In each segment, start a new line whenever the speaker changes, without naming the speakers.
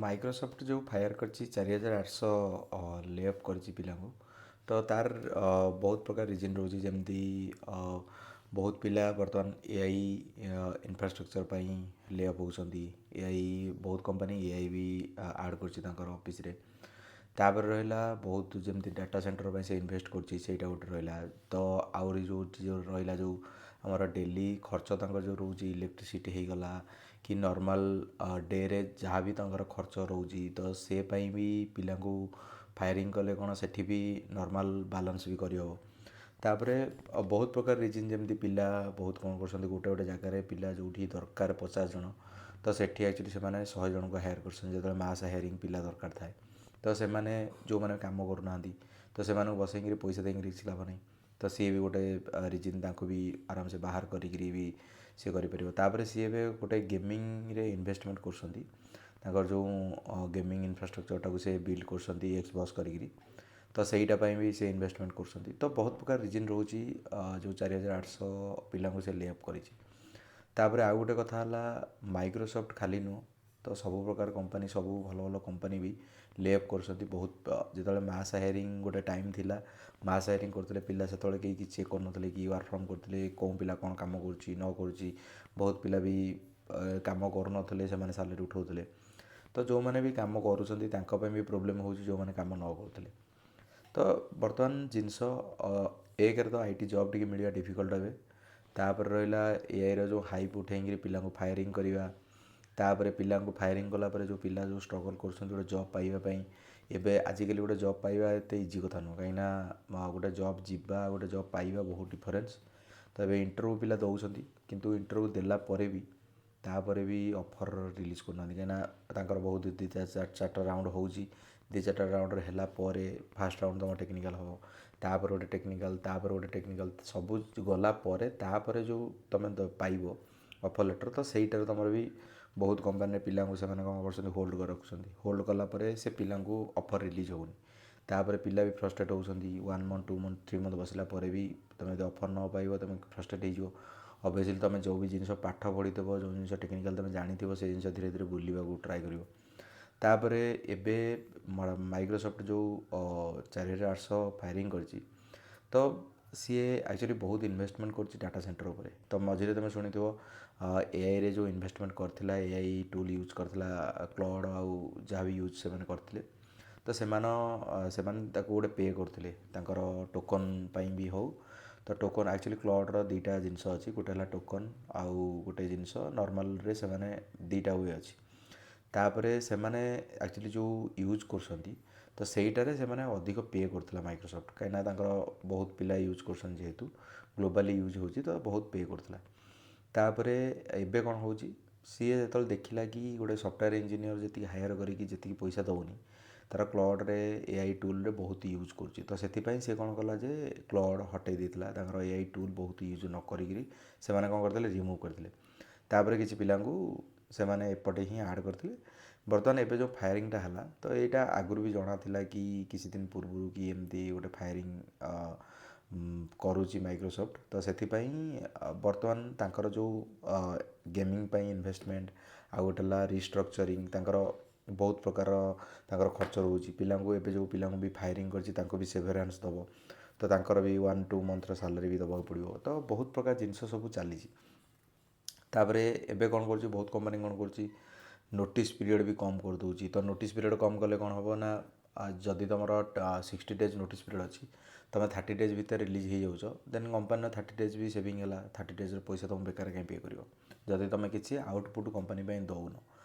Microsoft ଯେଉଁ fire କରିଛି 4800 ଲେ ଅଫ୍ କରିଛି ପିଲାଙ୍କୁ। ତ ତାର ବହୁତ ପ୍ରକାର ରିଜିନ୍ ରହୁଛି, ଯେମିତି ବହୁତ ପିଲା ବର୍ତ୍ତମାନ ଏଆଇ ଇନଫ୍ରାଷ୍ଟ୍ରକ୍ଚର ପାଇଁ ଲେ ଅଫ୍ ହେଉଛନ୍ତି। ଏଆଇ ବହୁତ କମ୍ପାନୀ ଏଆଇ ବି ଆଡ଼୍ କରୁଛି ତାଙ୍କର ଅଫିସରେ। ତାପରେ ରହିଲା ବହୁତ ଯେମିତି ଡାଟା ସେଣ୍ଟର ପାଇଁ ସେ ଇନଭେଷ୍ଟ କରୁଛି, ସେଇଟା ଗୋଟେ ରହିଲା। ତ ଆହୁରି ଯେଉଁ ରହିଲା ଯେଉଁ ଆମର ଡେଲି ଖର୍ଚ୍ଚ ତାଙ୍କର ଯେଉଁ ରହୁଛି, ଇଲେକ୍ଟ୍ରିସିଟି ହେଇଗଲା କି ନର୍ମାଲ ଡେରେ ଯାହା ବି ତାଙ୍କର ଖର୍ଚ୍ଚ ରହୁଛି, ତ ସେ ପାଇଁ ବି ପିଲାଙ୍କୁ ଫାୟାରିଂ କଲେ କ'ଣ ସେଠି ବି ନର୍ମାଲ ବାଲାନ୍ସ ବି କରିହେବ। ତାପରେ ବହୁତ ପ୍ରକାର ରିଜିନ୍, ଯେମିତି ପିଲା ବହୁତ କ'ଣ କରୁଛନ୍ତି, ଗୋଟେ ଗୋଟେ ଜାଗାରେ ପିଲା ଯେଉଁଠି ଦରକାର 50 ଜଣ, ତ ସେଠି ଆକ୍ଚୁଆଲି ସେମାନେ 100 ଜଣଙ୍କୁ ହାୟାର କରୁଛନ୍ତି। ଯେତେବେଳେ ମାସ୍ ହାୟାରିଂ ପିଲା ଦରକାର ଥାଏ, ତ ସେମାନେ ଯେଉଁମାନେ କାମ କରୁନାହାନ୍ତି, ତ ସେମାନଙ୍କୁ ବସେଇକିରି ପଇସା ଦେଇକିରି କିଛି ଲାଭ ନାହିଁ। ତ ସିଏ ବି ଗୋଟେ ରିଜିନ୍, ତାଙ୍କୁ ବି ଆରାମସେ ବାହାର କରିକିରି ବି ସିଏ କରିପାରିବ। ତାପରେ ସିଏ ଏବେ ଗୋଟେ ଗେମିଂରେ ଇନଭେଷ୍ଟମେଣ୍ଟ କରୁଛନ୍ତି। ତାଙ୍କର ଯେଉଁ ଗେମିଂ ଇନଫ୍ରାଷ୍ଟ୍ରକ୍ଚରଟାକୁ ସେ ବିଲ୍ଡ କରୁଛନ୍ତି ଏକ୍ସବକ୍ସ କରିକିରି, ତ ସେଇଟା ପାଇଁ ବି ସେ ଇନଭେଷ୍ଟମେଣ୍ଟ କରୁଛନ୍ତି। ତ ବହୁତ ପ୍ରକାର ରିଜିନ୍ ରହୁଛି ଯେଉଁ 4800 ପିଲାଙ୍କୁ ସେ ଲେ ଅଫ୍ କରିଛି। ତାପରେ ଆଉ ଗୋଟେ କଥା ହେଲା, ମାଇକ୍ରୋସଫ୍ଟ ଖାଲି ନୁହଁ, ତ ସବୁ ପ୍ରକାର କମ୍ପାନୀ, ସବୁ ଭଲ ଭଲ କମ୍ପାନୀ ବି ଲେ ଅଫ୍ କରୁଛନ୍ତି। ବହୁତ ଯେତେବେଳେ ମାସ୍ ହାୟାରିଂ ଗୋଟେ ଟାଇମ୍ ଥିଲା, ମାସ୍ ହାୟାରିଂ କରୁଥିଲେ ପିଲା, ସେତେବେଳେ କେହି କିଛି ଚେକ୍ କରୁନଥିଲେ କି ୱାର୍କ ଫ୍ରମ୍ କରୁଥିଲେ, କେଉଁ ପିଲା କ'ଣ କାମ କରୁଛି ନ କରୁଛି। ବହୁତ ପିଲା ବି କାମ କରୁନଥିଲେ, ସେମାନେ ସାଲେରୀ ଉଠାଉଥିଲେ। ତ ଯେଉଁମାନେ ବି କାମ କରୁଛନ୍ତି ତାଙ୍କ ପାଇଁ ବି ପ୍ରୋବ୍ଲେମ୍ ହେଉଛି, ଯେଉଁମାନେ କାମ ନ କରୁଥିଲେ। ତ ବର୍ତ୍ତମାନ ଜିନିଷ ଏକରେ ତ ଆଇ ଟି ଜବ୍ ଟିକେ ମିଳିବା ଡିଫିକଲ୍ଟ ଏବେ। ତାପରେ ରହିଲା ଏଆଇର ଯେଉଁ ହାଇପ୍ ଉଠେଇକିରି ପିଲାଙ୍କୁ ଫାୟାରିଂ କରିବା। ତାପରେ ପିଲାଙ୍କୁ ଫାୟାରିଂ କଲା ପରେ ଯେଉଁ ପିଲା ଯେଉଁ ଷ୍ଟ୍ରଗଲ୍ କରୁଛନ୍ତି ଗୋଟେ ଜବ୍ ପାଇବା ପାଇଁ, ଏବେ ଆଜିକାଲି ଗୋଟେ ଜବ୍ ପାଇବା ଏତେ ଇଜି କଥା ନୁହଁ। କାହିଁକିନା ଗୋଟେ ଜବ୍ ଯିବା, ଗୋଟେ ଜବ୍ ପାଇବା ବହୁତ ଡିଫରେନ୍ସ। ତ ଏବେ ଇଣ୍ଟରଭ୍ୟୁ ପିଲା ଦେଉଛନ୍ତି, କିନ୍ତୁ ଇଣ୍ଟରଭ୍ୟୁ ଦେଲା ପରେ ବି ତାପରେ ବି ଅଫର୍ ରିଲିଜ୍ କରୁନାହାନ୍ତି। କାହିଁକିନା ତାଙ୍କର ବହୁତ ଚାରିଟା ରାଉଣ୍ଡ ହେଉଛି। 2-4ଟା ରାଉଣ୍ଡରେ ହେଲା ପରେ ଫାର୍ଷ୍ଟ ରାଉଣ୍ଡ ତୁମ ଟେକ୍ନିକାଲ୍ ହେବ, ତାପରେ ଗୋଟେ ଟେକ୍ନିକାଲ୍, ତାପରେ ଗୋଟେ ଟେକ୍ନିକାଲ୍, ସବୁ ଗଲା ପରେ ତାପରେ ଯେଉଁ ତୁମେ ପାଇବ ଅଫର୍ ଲେଟର୍, ତ ସେଇଟାରେ ତୁମର ବି ବହୁତ କମ୍ପାନୀରେ ପିଲାଙ୍କୁ ସେମାନେ କ'ଣ କରୁଛନ୍ତି, ହୋଲ୍ଡ କରି ରଖୁଛନ୍ତି। ହୋଲ୍ଡ କଲା ପରେ ସେ ପିଲାଙ୍କୁ ଅଫର୍ ରିଲିଜ୍ ହେଉନି। ତାପରେ ପିଲା ବି ଫ୍ରଷ୍ଟ୍ରେଟ୍ ହେଉଛନ୍ତି। 1 ମନ୍ଥ 2 ମନ୍ଥ 3 ମନ୍ଥ ବସିଲା ପରେ ବି ତୁମେ ଯଦି ଅଫର୍ ନ ପାଇବ, ତୁମେ ଫ୍ରଷ୍ଟ୍ରେଟ୍ ହେଇଯିବ। ଅବଭିୟସ୍ଲି ତୁମେ ଯେଉଁ ବି ଜିନିଷ ପାଠ ପଢ଼ିଥିବ, ଯେଉଁ ଜିନିଷ ଟେକ୍ନିକାଲ୍ ତୁମେ ଜାଣିଥିବ, ସେ ଜିନିଷ ଧୀରେ ଧୀରେ ବୁଲିବାକୁ ଟ୍ରାଏ କରିବ। ତାପରେ ଏବେ ମାଇକ୍ରୋସଫ୍ଟ ଯେଉଁ 4800 ଫାୟାରିଂ କରିଛି, ତ ସିଏ ଆକ୍ଚୁଆଲି ବହୁତ ଇନଭେଷ୍ଟମେଣ୍ଟ କରୁଛି ଡାଟା ସେଣ୍ଟର ଉପରେ। ତ ମଝିରେ ତୁମେ ଶୁଣିଥିବ ଏଆଇରେ ଯେଉଁ ଇନଭେଷ୍ଟମେଣ୍ଟ କରିଥିଲା, ଏଆଇ ଟୁଲ୍ ୟୁଜ୍ କରିଥିଲା, କ୍ଲଡ୍ ଆଉ ଯାହା ବି ୟୁଜ୍ ସେମାନେ କରିଥିଲେ, ତ ସେମାନେ ତାକୁ ଗୋଟେ ପେ କରୁଥିଲେ ତାଙ୍କର ଟୋକନ୍ ପାଇଁ ବି ହେଉ। ତ ଟୋକନ୍ ଆକ୍ଚୁଆଲି କ୍ଲଡ୍ର ଦୁଇଟା ଜିନିଷ ଅଛି, ଗୋଟେ ହେଲା ଟୋକନ୍, ଆଉ ଗୋଟେ ଜିନିଷ ନର୍ମାଲରେ ସେମାନେ ଦୁଇଟା ୱେ ଅଛି। ତାପରେ ସେମାନେ ଆକ୍ଚୁଆଲି ଯେଉଁ ୟୁଜ୍ କରୁଛନ୍ତି, ତ ସେଇଟାରେ ସେମାନେ ଅଧିକ ପେ କରୁଥିଲା ମାଇକ୍ରୋସଫ୍ଟ, କାହିଁକିନା ତାଙ୍କର ବହୁତ ପିଲା ୟୁଜ୍ କରୁଛନ୍ତି, ଯେହେତୁ ଗ୍ଲୋବାଲି ୟୁଜ୍ ହେଉଛି, ତ ବହୁତ ପେ କରୁଥିଲା। ତାପରେ ଏବେ କ'ଣ ହେଉଛି, ସିଏ ଯେତେବେଳେ ଦେଖିଲା କି ଗୋଟେ ସଫ୍ଟୱେର୍ ଇଞ୍ଜିନିୟର ଯେତିକି ହାୟର କରିକି ଯେତିକି ପଇସା ଦେଉନି, ତାର କ୍ଲଡ୍ରେ ଏଆଇ ଟୁଲ୍ରେ ବହୁତ ୟୁଜ୍ କରୁଛି। ତ ସେଥିପାଇଁ ସେ କ'ଣ କଲା ଯେ କ୍ଲଡ୍ ହଟେଇ ଦେଇଥିଲା, ତାଙ୍କର ଏଆଇ ଟୁଲ୍ ବହୁତ ୟୁଜ୍ ନ କରିକିରି ସେମାନେ କ'ଣ କରିଥିଲେ, ରିମୁଭ୍ କରିଥିଲେ। ତାପରେ କିଛି ପିଲାଙ୍କୁ ସେମାନେ ଏପଟେ ହିଁ ଆଡ଼୍ କରିଥିଲେ। ବର୍ତ୍ତମାନ ଏବେ ଯେଉଁ ଫାୟାରିଂଟା ହେଲା, ତ ଏଇଟା ଆଗରୁ ବି ଜଣାଥିଲା କି କିଛି ଦିନ ପୂର୍ବରୁ କି ଏମିତି ଗୋଟେ ଫାୟାରିଂ କରୁଛି ମାଇକ୍ରୋସଫ୍ଟ। ତ ସେଥିପାଇଁ ବର୍ତ୍ତମାନ ତାଙ୍କର ଯେଉଁ ଗେମିଂ ପାଇଁ ଇନଭେଷ୍ଟମେଣ୍ଟ, ଆଉ ଗୋଟେ ହେଲା ରିଷ୍ଟ୍ରକ୍ଚରିଂ, ତାଙ୍କର ବହୁତ ପ୍ରକାର ତାଙ୍କର ଖର୍ଚ୍ଚ ରହୁଛି। ପିଲାଙ୍କୁ ଏବେ ଯେଉଁ ପିଲାଙ୍କୁ ବି ଫାୟାରିଂ କରିଛି, ତାଙ୍କୁ ବି ସେଭରାନ୍ସ ଦେବ, ତ ତାଙ୍କର ବି 1-2 ମନ୍ଥର ସାଲାରୀ ବି ଦେବାକୁ ପଡ଼ିବ। ତ ବହୁତ ପ୍ରକାର ଜିନିଷ ସବୁ ଚାଲିଛି। ତାପରେ ଏବେ କ'ଣ କରୁଛି, ବହୁତ କମ୍ପାନୀ କ'ଣ କରୁଛି, ନୋଟିସ୍ ପିରିୟଡ଼ ବି କମ୍ କରିଦେଉଛି। ତ ନୋଟିସ୍ ପିରିୟଡ଼ କମ୍ କଲେ କ'ଣ ହେବ ନା, ଯଦି ତୁମର 60 ଡେଜ୍ ନୋଟିସ୍ ପିରିୟଡ଼ ଅଛି, ତୁମେ 30 ଡେଜ୍ ଭିତରେ ରିଲିଜ୍ ହେଇଯାଉଛ, ଦେନ୍ କମ୍ପାନୀର 30 ଡେଜ୍ ବି ସେଭିଂ ହେଲା। 30 ଡେଜ୍ର ପଇସା ତୁମକୁ ବେକାର କାହିଁ ପେ କରିବ, ଯଦି ତୁମେ କିଛି ଆଉଟପୁଟ୍ କମ୍ପାନୀ ପାଇଁ ଦେଉନ।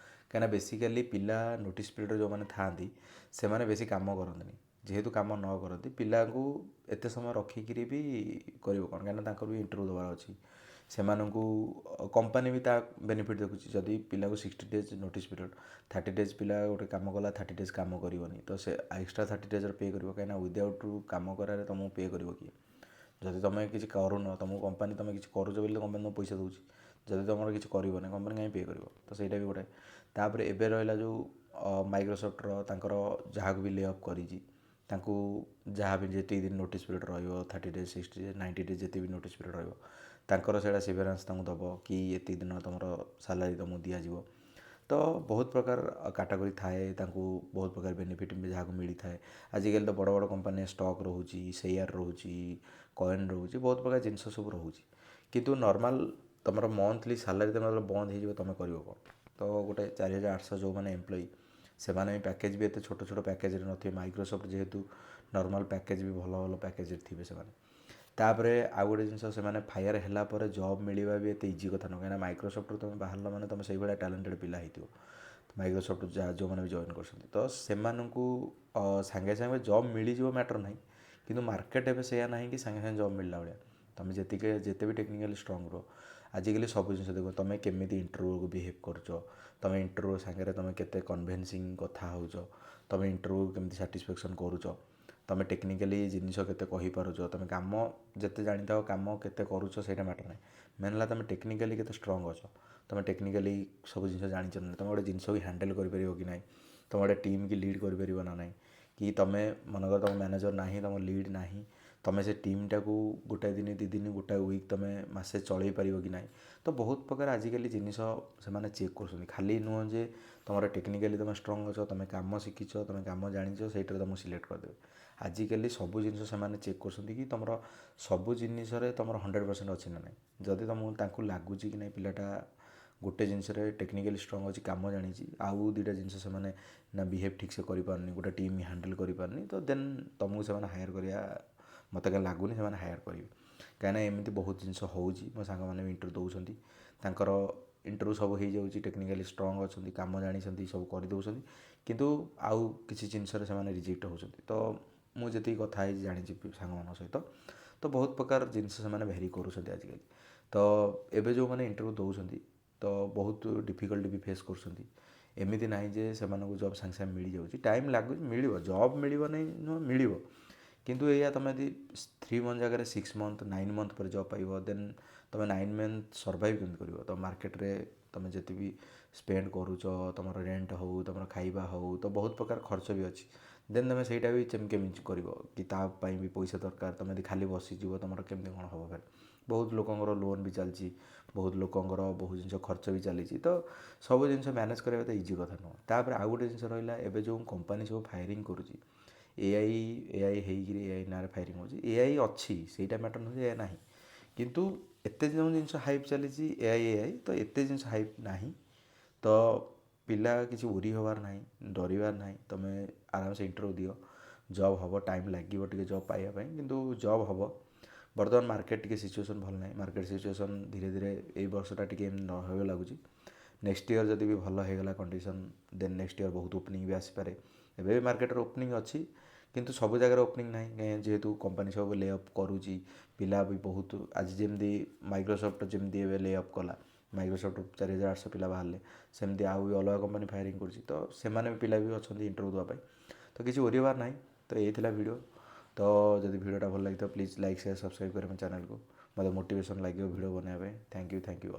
କାହିଁକିନା ବେସିକାଲି ପିଲା ନୋଟିସ୍ ପିରିୟଡ଼ରେ ଯେଉଁମାନେ ଥାଆନ୍ତି, ସେମାନେ ବେଶୀ କାମ କରନ୍ତିନି। ଯେହେତୁ କାମ ନ କରନ୍ତି, ପିଲାଙ୍କୁ ଏତେ ସମୟ ରଖିକିରି ବି କରିବ କ'ଣ, କାହିଁକିନା ତାଙ୍କର ବି ଇଣ୍ଟରଭ୍ୟୁ ଦେବାର ଅଛି। ସେମାନଙ୍କୁ କମ୍ପାନୀ ବି ତା ବେନିଫିଟ୍ ଦେଖୁଛି। ଯଦି ପିଲାକୁ 60 ଡେଜ୍ ନୋଟିସ୍ ପିରିୟଡ଼, 30 ଡେଜ୍ ପିଲା ଗୋଟେ କାମ କଲା, 30 ଡେଜ୍ କାମ କରିବନି, ତ ସେ ଏକ୍ସଟ୍ରା 30 ଡେଜ୍ର ପେ କରିବ। କାହିଁକିନା ୱିଦାଉଟ୍ କାମ କରାରେ ତୁମକୁ ପେ କରିବ କିଏ? ଯଦି ତୁମେ କିଛି କରୁନ, ତୁମକୁ କମ୍ପାନୀ, ତୁମେ କିଛି କରୁଛ ବୋଲି କମ୍ପାନୀ ତୁମକୁ ପଇସା ଦେଉଛି। ଯଦି ତୁମର କିଛି କରିବନି, କମ୍ପାନୀ କାହିଁ ପେ କରିବ? ତ ସେଇଟା ବି ଗୋଟେ। ତାପରେ ଏବେ ରହିଲା ଯେଉଁ ମାଇକ୍ରୋସଫ୍ଟର ତାଙ୍କର ଯାହାକୁ ବି ଲେ ଅଫ୍ କରିଛି, ତାଙ୍କୁ ଯାହା ବି ଯେତିକି ଦିନ ନୋଟିସ୍ ପିରିୟଡ଼ ରହିବ, 30 ଡେଜ୍, 60 ଡେଜ୍, 90 ଡେଜ୍, ଯେତିକି ବି ନୋଟିସ୍ ପିରିୟଡ଼ ରହିବ, ତାଙ୍କର ସେଇଟା ସେଭରାନ୍ସ ତାଙ୍କୁ ଦେବ କି ଏତିକି ଦିନ ତୁମର ସାଲାରୀ ତୁମକୁ ଦିଆଯିବ। ତ ବହୁତ ପ୍ରକାର କାଟାଗୋରୀ ଥାଏ, ତାଙ୍କୁ ବହୁତ ପ୍ରକାର ବେନିଫିଟ୍ ଯାହାକୁ ମିଳିଥାଏ। ଆଜିକାଲି ତ ବଡ଼ ବଡ଼ କମ୍ପାନୀ ଷ୍ଟକ୍ ରହୁଛି, ସେୟାର ରହୁଛି, କଏନ୍ ରହୁଛି, ବହୁତ ପ୍ରକାର ଜିନିଷ ସବୁ ରହୁଛି। କିନ୍ତୁ ନର୍ମାଲ୍ ତୁମର ମନ୍ଥଲି ସାଲାରୀ ତୁମର ବନ୍ଦ ହେଇଯିବ, ତୁମେ କରିବ କ'ଣ? ତ ଗୋଟେ 4,800 ଯେଉଁମାନେ ଏମ୍ପ୍ଲୟି, ସେମାନେ ବି ପ୍ୟାକେଜ୍ ବି ଏତେ ଛୋଟ ଛୋଟ ପ୍ୟାକେଜ୍ରେ ନଥିବେ। ମାଇକ୍ରୋସଫ୍ଟ ଯେହେତୁ ନର୍ମାଲ୍ ପ୍ୟାକେଜ୍ ବି ଭଲ ଭଲ ପ୍ୟାକେଜ୍ରେ ଥିବେ ସେମାନେ। ତାପରେ ଆଉ ଗୋଟେ ଜିନିଷ, ସେମାନେ ଫାୟାର ହେଲା ପରେ ଜବ୍ ମିଳିବା ବି ଏତେ ଇଜି କଥା ନୁହେଁ। କାହିଁକିନା ମାଇକ୍ରୋସଫ୍ଟରୁ ତୁମେ ବାହାରିଲ ମାନେ ତୁମେ ସେଇଭଳିଆ ଟ୍ୟାଲେଣ୍ଟେଡ଼ ପିଲା ହେଇଥିବ। ମାଇକ୍ରୋସଫ୍ଟ ଯେଉଁମାନେ ବି ଜଏନ୍ କରୁଛନ୍ତି, ତ ସେମାନଙ୍କୁ ସାଙ୍ଗେ ସାଙ୍ଗେ ଜବ୍ ମିଳିଯିବ ମ୍ୟାଟର୍ ନାହିଁ। କିନ୍ତୁ ମାର୍କେଟ୍ ଏବେ ସେଇଆ ନାହିଁ କି ସାଙ୍ଗେ ସାଙ୍ଗେ ଜବ୍ ମିଳିଲା ଭଳିଆ। ତୁମେ ଯେତେ ବି ଟେକ୍ନିକାଲି ଷ୍ଟ୍ରଙ୍ଗ ରୁହ, ଆଜିକାଲି ସବୁ ଜିନିଷ ଦେଖ, ତୁମେ କେମିତି ଇଣ୍ଟରଭ୍ୟୁକୁ ବିହେଭ୍ କରୁଛ, ତୁମେ ଇଣ୍ଟରଭ୍ୟୁ ସାଙ୍ଗରେ ତୁମେ କେତେ କନଭେନ୍ସିଂ କଥା ହେଉଛ, ତୁମେ ଇଣ୍ଟରଭ୍ୟୁ କେମିତି ସାଟିସ୍ଫାକ୍ସନ୍ କରୁଛ, ତୁମେ ଟେକ୍ନିକାଲି ଜିନିଷ କେତେ କହିପାରୁଛ, ତୁମେ କାମ ଯେତେ ଜାଣିଥାଅ, କାମ କେତେ କରୁଛ ସେଇଟା ମ୍ୟାଟର୍ ନାହିଁ। ମେନ୍ ହେଲା ତୁମେ ଟେକ୍ନିକାଲି କେତେ ଷ୍ଟ୍ରଙ୍ଗ ଅଛ, ତୁମେ ଟେକ୍ନିକାଲି ସବୁ ଜିନିଷ ଜାଣିଛ ନା, ତୁମେ ଗୋଟେ ଜିନିଷକୁ ହ୍ୟାଣ୍ଡେଲ୍ କରିପାରିବ କି ନାହିଁ, ତୁମେ ଗୋଟେ ଟିମ୍ କି ଲିଡ଼୍ କରିପାରିବ ନା ନାହିଁ, କି ତୁମେ ମନେକର ତୁମ ମ୍ୟାନେଜର୍ ନାହିଁ, ତୁମ ଲିଡ଼୍ ନାହିଁ, ତୁମେ ସେ ଟିମ୍ଟାକୁ ଗୋଟାଏ ଦିନ 2 ଦିନ ଗୋଟାଏ ୱିକ୍ ତୁମେ ମାସେ ଚଳେଇ ପାରିବ କି ନାହିଁ। ତ ବହୁତ ପ୍ରକାର ଆଜିକାଲି ଜିନିଷ ସେମାନେ ଚେକ୍ କରୁଛନ୍ତି। ଖାଲି ନୁହଁ ଯେ ତୁମର ଟେକ୍ନିକାଲି ତୁମେ ଷ୍ଟ୍ରଙ୍ଗ ଅଛ, ତୁମେ କାମ ଶିଖିଛ, ତୁମେ କାମ ଜାଣିଛ, ସେଇଟାରେ ତୁମକୁ ସିଲେକ୍ଟ କରିଦେବେ। ଆଜିକାଲି ସବୁ ଜିନିଷ ସେମାନେ ଚେକ୍ କରୁଛନ୍ତି କି ତୁମର ସବୁ ଜିନିଷରେ ତୁମର 100% ଅଛି ନା ନାହିଁ। ଯଦି ତାଙ୍କୁ ଲାଗୁଛି କି ନାହିଁ ପିଲାଟା ଗୋଟେ ଜିନିଷରେ ଟେକ୍ନିକାଲି ଷ୍ଟ୍ରଙ୍ଗ ଅଛି, କାମ ଜାଣିଛି, ଆଉ ଦୁଇଟା ଜିନିଷ ସେମାନେ ନା ବିହେଭ୍ ଠିକ୍ସେ କରିପାରୁନି, ଗୋଟେ ଟିମ୍ ହ୍ୟାଣ୍ଡେଲ୍ କରିପାରୁନି, ତ ଦେନ୍ ତୁମକୁ ସେମାନେ ହାୟର କରିବା ମୋତେ କାହିଁ ଲାଗୁନି ସେମାନେ ହାୟର କରିବେ। କାହିଁକିନା ଏମିତି ବହୁତ ଜିନିଷ ହେଉଛି, ମୋ ସାଙ୍ଗମାନେ ବି ଇଣ୍ଟରଭ୍ୟୁ ଦେଉଛନ୍ତି, ତାଙ୍କର ଇଣ୍ଟରଭ୍ୟୁ ସବୁ ହେଇଯାଉଛି, ଟେକ୍ନିକାଲି ଷ୍ଟ୍ରଙ୍ଗ ଅଛନ୍ତି, କାମ ଜାଣିଛନ୍ତି, ସବୁ କରିଦେଉଛନ୍ତି, କିନ୍ତୁ ଆଉ କିଛି ଜିନିଷରେ ସେମାନେ ରିଜେକ୍ଟ ହେଉଛନ୍ତି। ତ ମୁଁ ଯେତିକି କଥା ହେଇଛି ଜାଣିଛି ସାଙ୍ଗମାନଙ୍କ ସହିତ, ତ ବହୁତ ପ୍ରକାର ଜିନିଷ ସେମାନେ ଭେରି କରୁଛନ୍ତି ଆଜିକାଲି। ତ ଏବେ ଯେଉଁମାନେ ଇଣ୍ଟରଭ୍ୟୁ ଦେଉଛନ୍ତି, ତ ବହୁତ ଡିଫିକଲ୍ଟି ବି ଫେସ୍ କରୁଛନ୍ତି। ଏମିତି ନାହିଁ ଯେ ସେମାନଙ୍କୁ ଜବ୍ ସାଙ୍ଗେ ସାଙ୍ଗେ ମିଳିଯାଉଛି, ଟାଇମ୍ ଲାଗୁଛି, ମିଳିବ, ଜବ୍ ମିଳିବ ନାହିଁ ନୁହଁ, ମିଳିବ। କିନ୍ତୁ ଏଇଆ ତୁମେ ଯଦି 3 ମନ୍ଥ ଜାଗାରେ 6 ମନ୍ଥ 9 ମନ୍ଥ ପରେ ଜବ୍ ପାଇବ, ଦେନ୍ ତୁମେ 9 ମନ୍ଥ ସର୍ଭାଇଭ୍ କେମିତି କରିବ? ତ ମାର୍କେଟରେ ତୁମେ ଯେତେ ବି ସ୍ପେଣ୍ଡ କରୁଛ, ତୁମର ରେଣ୍ଟ ହେଉ, ତୁମର ଖାଇବା ହେଉ, ତ ବହୁତ ପ୍ରକାର ଖର୍ଚ୍ଚ ବି ଅଛି। ଦେନ୍ ତୁମେ ସେଇଟା ବି କେମିତି କରିବ କି ତା ପାଇଁ ବି ପଇସା ଦରକାର। ତୁମେ ଯଦି ଖାଲି ବସିଯିବ, ତୁମର କେମିତି କ'ଣ ହେବ ଫେର? ବହୁତ ଲୋକଙ୍କର ଲୋନ୍ ବି ଚାଲିଛି, ବହୁତ ଲୋକଙ୍କର ବହୁତ ଜିନିଷ ଖର୍ଚ୍ଚ ବି ଚାଲିଛି। ତ ସବୁ ଜିନିଷ ମ୍ୟାନେଜ୍ କରିବା ତ ଇଜି କଥା ନୁହଁ। ତାପରେ ଆଉ ଗୋଟେ ଜିନିଷ ରହିଲା, ଏବେ ଯେଉଁ କମ୍ପାନୀ ସବୁ ଫାୟାରିଂ କରୁଛି, ଏଆଇ ହେଇକିରି ଏଆଇ ନାଁରେ ଫାୟାରିଂ ହେଉଛି। ଏଆଇ ଅଛି, ସେଇଟା ମ୍ୟାଟର୍ ନୁହେଁ ଯେ ଏଆଇ ନାହିଁ, କିନ୍ତୁ ଏତେ ଯେଉଁ ଜିନିଷ ହାଇପ୍ ଚାଲିଛି ଏଆଇ, ତ ଏତେ ଜିନିଷ ହାଇପ୍ ନାହିଁ। ତ ପିଲା କିଛି ଉରି ହେବାର ନାହିଁ, ଡରିବାର ନାହିଁ, ତୁମେ ଆରାମସେ ଇଣ୍ଟରଭ୍ୟୁ ଦିଅ, ଜବ୍ ହେବ। ଟାଇମ୍ ଲାଗିବ ଟିକେ ଜବ୍ ପାଇବା ପାଇଁ, କିନ୍ତୁ ଜବ୍ ହେବ। ବର୍ତ୍ତମାନ ମାର୍କେଟ୍ ଟିକେ ସିଚୁଏସନ୍ ଭଲ ନାହିଁ, ମାର୍କେଟ୍ ସିଚୁଏସନ୍ ଧୀରେ ଧୀରେ ଏଇ ବର୍ଷଟା ଟିକେ ନ ହେବା ଲାଗୁଛି। ନେକ୍ସଟ ଇୟର୍ ଯଦି ବି ଭଲ ହେଇଗଲା କଣ୍ଡିସନ୍, ଦେନ୍ ନେକ୍ସଟ ଇୟର୍ ବହୁତ ଓପନିଂ ବି ଆସିପାରେ। ଏବେ ବି ମାର୍କେଟରେ ଓପନିଂ ଅଛି, କିନ୍ତୁ ସବୁ ଜାଗାରେ ଓପନିଂ ନାହିଁ, ଯେହେତୁ କମ୍ପାନୀ ସବୁ ଲେ ଅଫ୍ କରୁଛି, ପିଲା ବି ବହୁତ। ଆଜି ଯେମିତି ମାଇକ୍ରୋସଫ୍ଟ ଯେମିତି ଏବେ ଲେ ଅଫ୍ କଲା, ମାଇକ୍ରୋସଫ୍ଟ 4,800 ପିଲା ବାହାରିଲେ, ସେମିତି ଆଉ ବି ଅଲଗା କମ୍ପାନୀ ଫାୟାରିଂ କରୁଛି। ତ ସେମାନେ ବି ପିଲା ବି ଅଛନ୍ତି ଇଣ୍ଟରଭ୍ୟୁ ଦେବା ପାଇଁ, ତ କିଛି ଓରିବାର ନାହିଁ। ତ ଏଇ ଥିଲା ଭିଡ଼ିଓ। ତ ଯଦି ଭିଡ଼ିଓଟା ଭଲ ଲାଗିଥିବ ପ୍ଲିଜ୍ ଲାଇକ୍ ସେୟାର ସବସ୍କ୍ରାଇବ୍ କରିବେ ମୋ ଚ୍ୟାନେଲକୁ। ମୋତେ ମୋଟିଭେସନ୍ ଲାଗିବ ଭିଡ଼ିଓ ବନାଇବା ପାଇଁ। Thank you all.